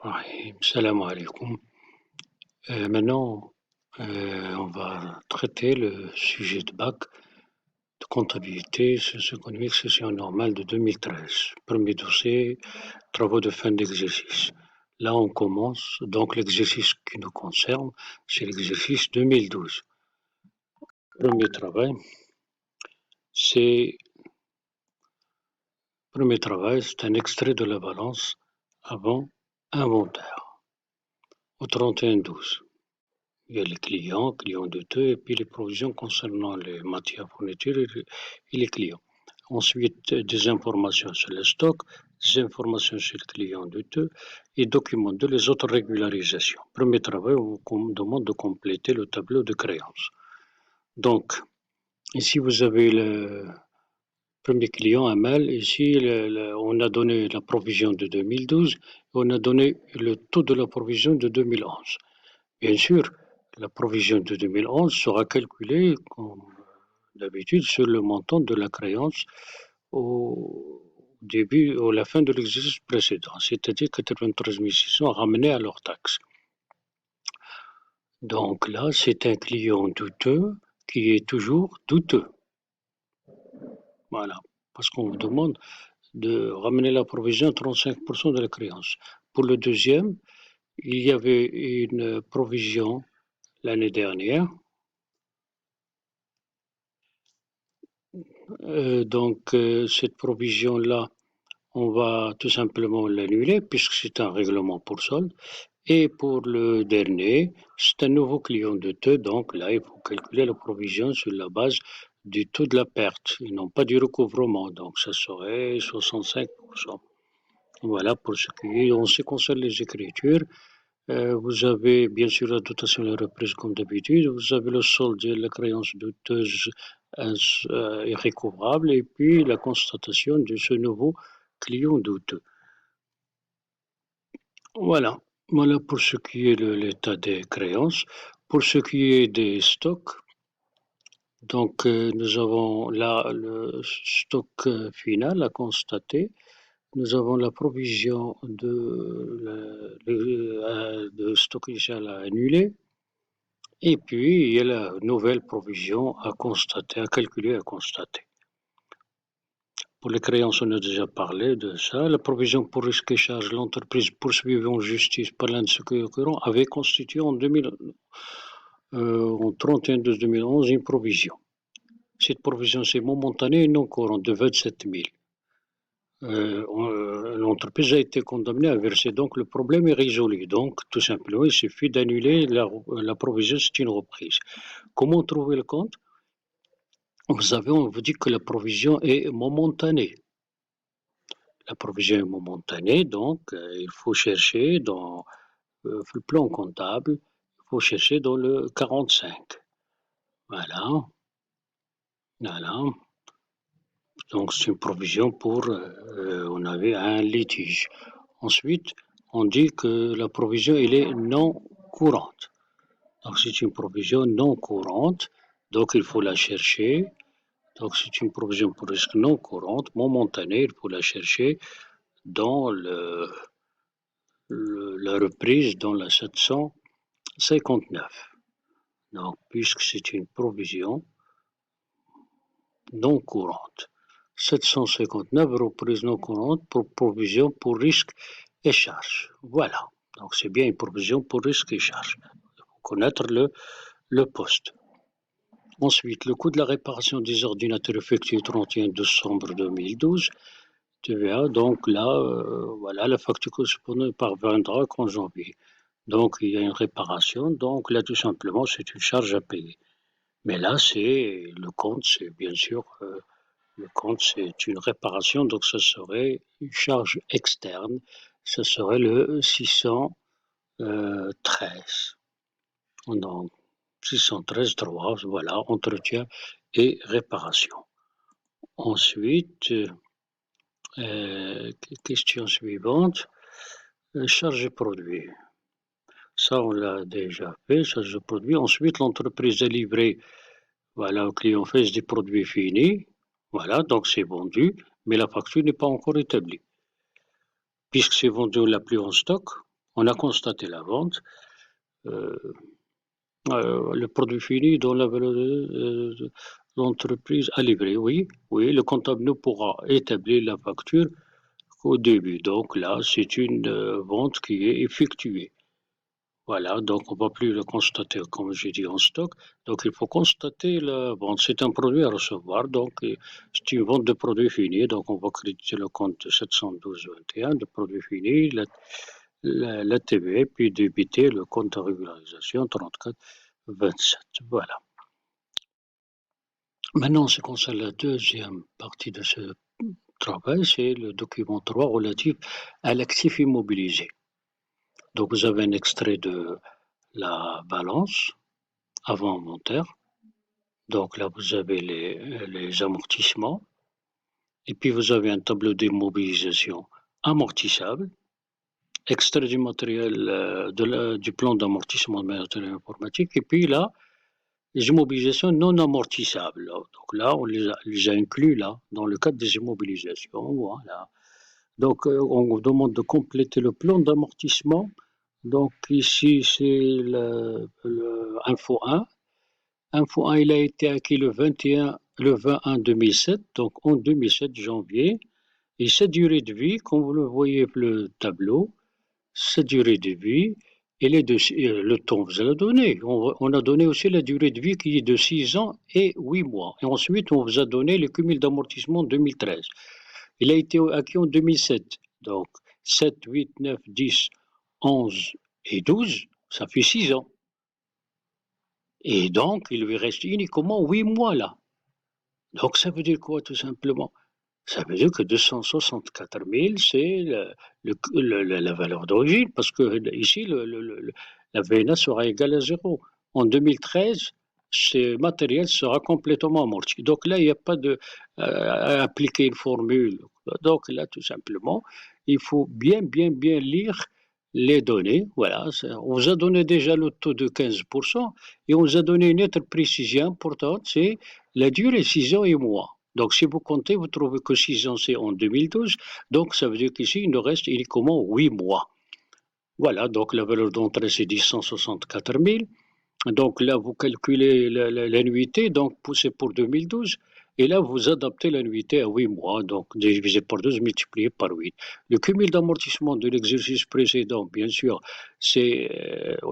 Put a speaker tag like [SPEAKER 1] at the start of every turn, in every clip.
[SPEAKER 1] Oui, salam alaikum. Maintenant, on va traiter le sujet de bac de comptabilité socio-économique socio-normale de 2013. Premier dossier, travaux de fin d'exercice. Là, on commence. Donc, l'exercice qui nous concerne, c'est l'exercice 2012. Premier travail, c'est c'est un extrait de la balance avant inventaire au 31-12. Il y a les clients douteux, et puis les provisions concernant les matières fournitures et les clients. Ensuite, des informations sur le stock, des informations sur le client douteux et documents de les autres régularisations. Premier travail, on vous demande de compléter le tableau de créances. Donc, ici, vous avez le premier client, Amal. Ici, on a donné la provision de 2012 et on a donné le taux de la provision de 2011. Bien sûr, la provision de 2011 sera calculée, comme d'habitude, sur le montant de la créance au début ou à la fin de l'exercice précédent, c'est-à-dire 93 600 ramenés à leur taxe. Donc là, c'est un client douteux qui est toujours douteux. Voilà, parce qu'on vous demande de ramener la provision à 35% de la créance. Pour le deuxième, il y avait une provision l'année dernière. Cette provision-là, on va tout simplement l'annuler puisque c'est un règlement pour solde. Et pour le dernier, c'est un nouveau client de taux, donc là, il faut calculer la provision sur la base du taux de la perte et non pas du recouvrement. Donc, ça serait 65%. Voilà pour ce qui est. En ce qui concerne les écritures, vous avez bien sûr la dotation et la reprise comme d'habitude, vous avez le solde et la créance douteuse irrécouvrable et puis la constatation de ce nouveau client douteux. Voilà. Voilà pour ce qui est de l'état des créances. Pour ce qui est des stocks, donc nous avons là le stock final à constater. Nous avons la provision de stock initial à annuler. Et puis, il y a la nouvelle provision à constater, à calculer, à constater. Pour les créances, on a déjà parlé de ça. La provision pour risque et charge, l'entreprise poursuivie en justice par l'un de ses concurrents avait constitué en 31-12-2011 une provision. Cette provision, c'est momentanée et non courante de 27 000. L'entreprise a été condamnée à verser, donc le problème est résolu. Donc, tout simplement, il suffit d'annuler la provision, c'est une reprise. Comment trouver le compte? Vous savez, on vous dit que la provision est momentanée. La provision est momentanée, donc il faut chercher dans le plan comptable, il faut chercher dans le 45. Voilà. Voilà. Donc c'est une provision pour, on avait un litige. Ensuite, on dit que la provision, elle est non courante. Donc c'est une provision non courante, donc il faut la chercher. Donc c'est une provision pour risque non courante, momentanée, il faut la chercher dans la reprise dans la 759. Donc puisque c'est une provision non courante. 759 reprise non courante pour provision pour risque et charge. Voilà. Donc c'est bien une provision pour risque et charge. Il faut connaître le poste. Ensuite, le coût de la réparation des ordinateurs effectué le 31 décembre 2012, TVA, donc là, voilà, la facture correspondante parviendra qu'en janvier. Donc, il y a une réparation, donc là, tout simplement, c'est une charge à payer. Mais là, le compte, c'est bien sûr, le compte, c'est une réparation, donc ça serait une charge externe, ça serait le 613. Donc, 613 droits, voilà, entretien et réparation. Ensuite, question suivante, charge et produit. Ça, on l'a déjà fait, charge de produit. Ensuite, l'entreprise a livré, voilà, au client fait des produits finis. Voilà, donc c'est vendu, mais la facture n'est pas encore établie. Puisque c'est vendu, on l'a plus en stock. On a constaté la vente. Le produit fini dont la valeur de l'entreprise a livré. Oui, oui, le comptable ne pourra établir la facture qu'au début. Donc là, c'est une vente qui est effectuée. Voilà, donc on ne va plus le constater, comme j'ai dit, en stock. Donc il faut constater la vente. C'est un produit à recevoir, donc c'est une vente de produit fini. Donc on va créditer le compte 712,21 de produit fini, la TVA, puis débiter le compte de régularisation 34,27. Voilà. Maintenant, en ce qui concerne la deuxième partie de ce travail, c'est le document 3 relatif à l'actif immobilisé. Donc vous avez un extrait de la balance avant inventaire. Donc là, vous avez les amortissements. Et puis vous avez un tableau d'immobilisation amortissable, extrait du matériel du plan d'amortissement de matériel informatique. Et puis là, les immobilisations non amortissables. Donc là, on les a inclus là, dans le cadre des immobilisations. Voilà. Donc on vous demande de compléter le plan d'amortissement. Donc ici, c'est l'info 1. Info 1, il a été acquis le 20 2007, donc en 2007, janvier. Et sa durée de vie, comme vous le voyez le tableau, sa durée de vie, le temps, vous allez donner. On a donné aussi la durée de vie qui est de 6 ans et 8 mois. Et ensuite, on vous a donné le cumul d'amortissement 2013. Il a été acquis en 2007. Donc, 7, 8, 9, 10, 11 et 12, ça fait 6 ans. Et donc, il lui reste uniquement 8 mois là. Donc, ça veut dire quoi, tout simplement? Ça veut dire que 264 000, c'est la valeur d'origine, parce que ici, la VNA sera égale à 0. En 2013, ce matériel sera complètement amorti. Donc là, il n'y a pas à appliquer une formule. Donc là, tout simplement, il faut bien lire les données. Voilà, on vous a donné déjà le taux de 15% et on vous a donné une autre précision importante, c'est la durée 6 ans et mois. Donc, si vous comptez, vous trouvez que 6 ans, c'est en 2012. Donc, ça veut dire qu'ici, il nous reste uniquement 8 mois. Voilà, donc la valeur d'entrée, c'est 164 000. Donc là, vous calculez l'annuité, donc c'est pour 2012. Et là, vous adaptez l'annuité à 8 mois, donc divisé par 12, multiplié par 8. Le cumul d'amortissement de l'exercice précédent, bien sûr, c'est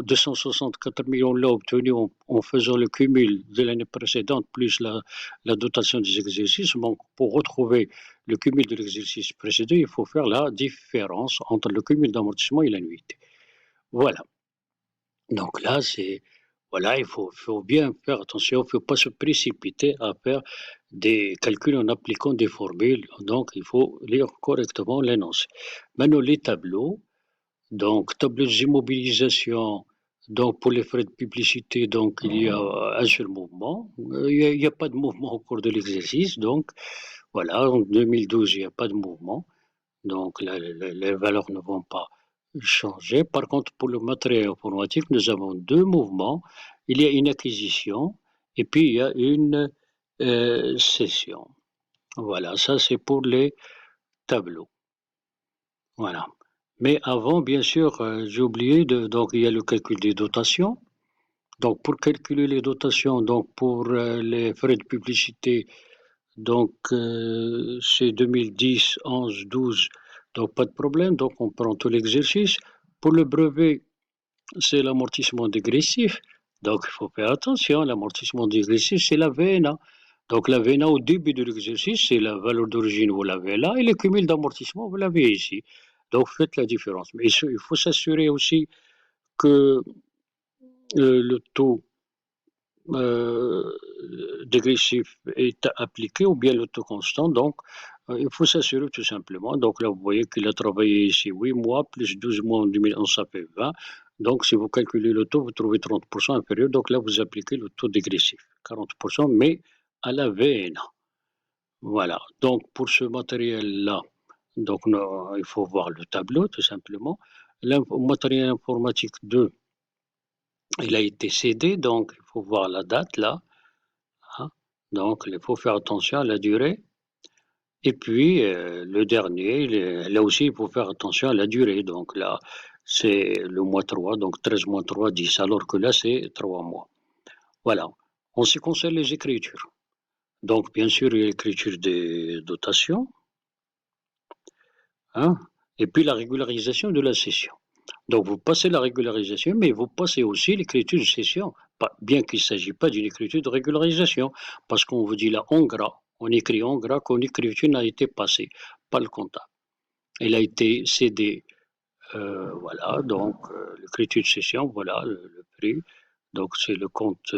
[SPEAKER 1] 264 millions, on l'a obtenu en faisant le cumul de l'année précédente plus la dotation des exercices. Donc, pour retrouver le cumul de l'exercice précédent, il faut faire la différence entre le cumul d'amortissement et l'annuité. Voilà. Donc là, voilà, il faut bien faire attention, il ne faut pas se précipiter à faire des calculs en appliquant des formules. Donc, il faut lire correctement l'énoncé. Maintenant, les tableaux. Donc, tableau d'immobilisation. Donc, pour les frais de publicité, donc, il y a un seul mouvement. Il n'y a pas de mouvement au cours de l'exercice. Donc, voilà, en 2012, il n'y a pas de mouvement. Donc, les valeurs ne vont pas changer. Par contre, pour le matériel informatique, nous avons deux mouvements. Il y a une acquisition et puis il y a une cession. Voilà, ça c'est pour les tableaux. Voilà. Mais avant, bien sûr, j'ai oublié donc il y a le calcul des dotations. Donc pour calculer les dotations, donc pour les frais de publicité, donc c'est 2010, 11, 12, donc pas de problème, donc on prend tout l'exercice. Pour le brevet, c'est l'amortissement dégressif, donc il faut faire attention, l'amortissement dégressif, c'est la VNA. Donc la VNA au début de l'exercice, c'est la valeur d'origine, vous l'avez là, et le cumul d'amortissement, vous l'avez ici. Donc faites la différence. Mais il faut s'assurer aussi que le taux dégressif est appliqué ou bien le taux constant. Donc, il faut s'assurer tout simplement. Donc là, vous voyez qu'il a travaillé ici 8 mois, plus 12 mois en 2011, ça fait 20. Donc, si vous calculez le taux, vous trouvez 30% inférieur. Donc là, vous appliquez le taux dégressif, 40%, mais à la VNA. Voilà. Donc, pour ce matériel-là, donc, il faut voir le tableau, tout simplement. Le matériel informatique 2, il a été cédé, donc il faut voir la date là. Hein. Donc il faut faire attention à la durée. Et puis, le dernier, là aussi, il faut faire attention à la durée. Donc là, c'est le mois 3, donc 13 moins 3, 10, alors que là, c'est 3 mois. Voilà. En ce qui concerne les écritures, donc bien sûr, il y a l'écriture des dotations, hein, et puis la régularisation de la cession. Donc vous passez la régularisation, mais vous passez aussi l'écriture de cession, bien qu'il ne s'agit pas d'une écriture de régularisation, parce qu'on vous dit là en gras, on écrit en gras qu'une écriture n'a été passée, pas le comptable. Elle a été cédée, voilà, donc l'écriture de cession, voilà le prix. Donc c'est le compte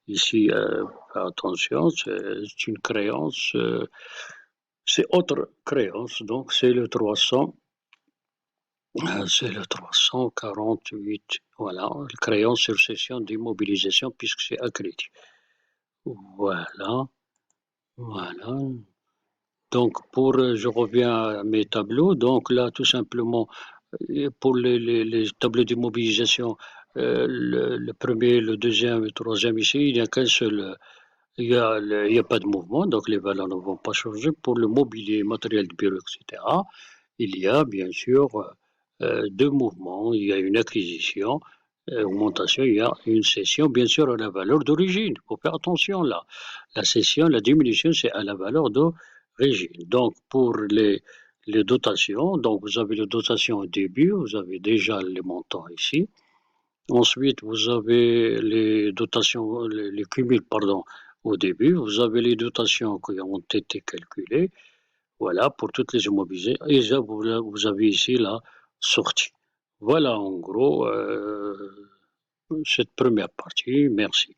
[SPEAKER 1] ici, attention, c'est une créance, c'est autre créance, donc c'est le 348, voilà, créance sur cession d'immobilisation puisque c'est à crédit. Voilà, voilà. Donc je reviens à mes tableaux, donc là tout simplement, pour les tableaux d'immobilisation, le premier, le deuxième, le troisième ici, il n'y a qu'un seul, il y a pas de mouvement, donc les valeurs ne vont pas changer. Pour le mobilier, matériel de bureau, etc., il y a bien sûr deux mouvements. Il y a une acquisition, augmentation, il y a une cession, bien sûr, à la valeur d'origine. Il faut faire attention là. La cession, la diminution, c'est à la valeur d'origine. Donc, pour les dotations, donc vous avez les dotations au début, vous avez déjà les montants ici. Ensuite, vous avez les dotations, les cumuls, pardon, au début. Vous avez les dotations qui ont été calculées, voilà, pour toutes les immobilisés. Et là, vous avez ici la sortie. Voilà, en gros, cette première partie. Merci.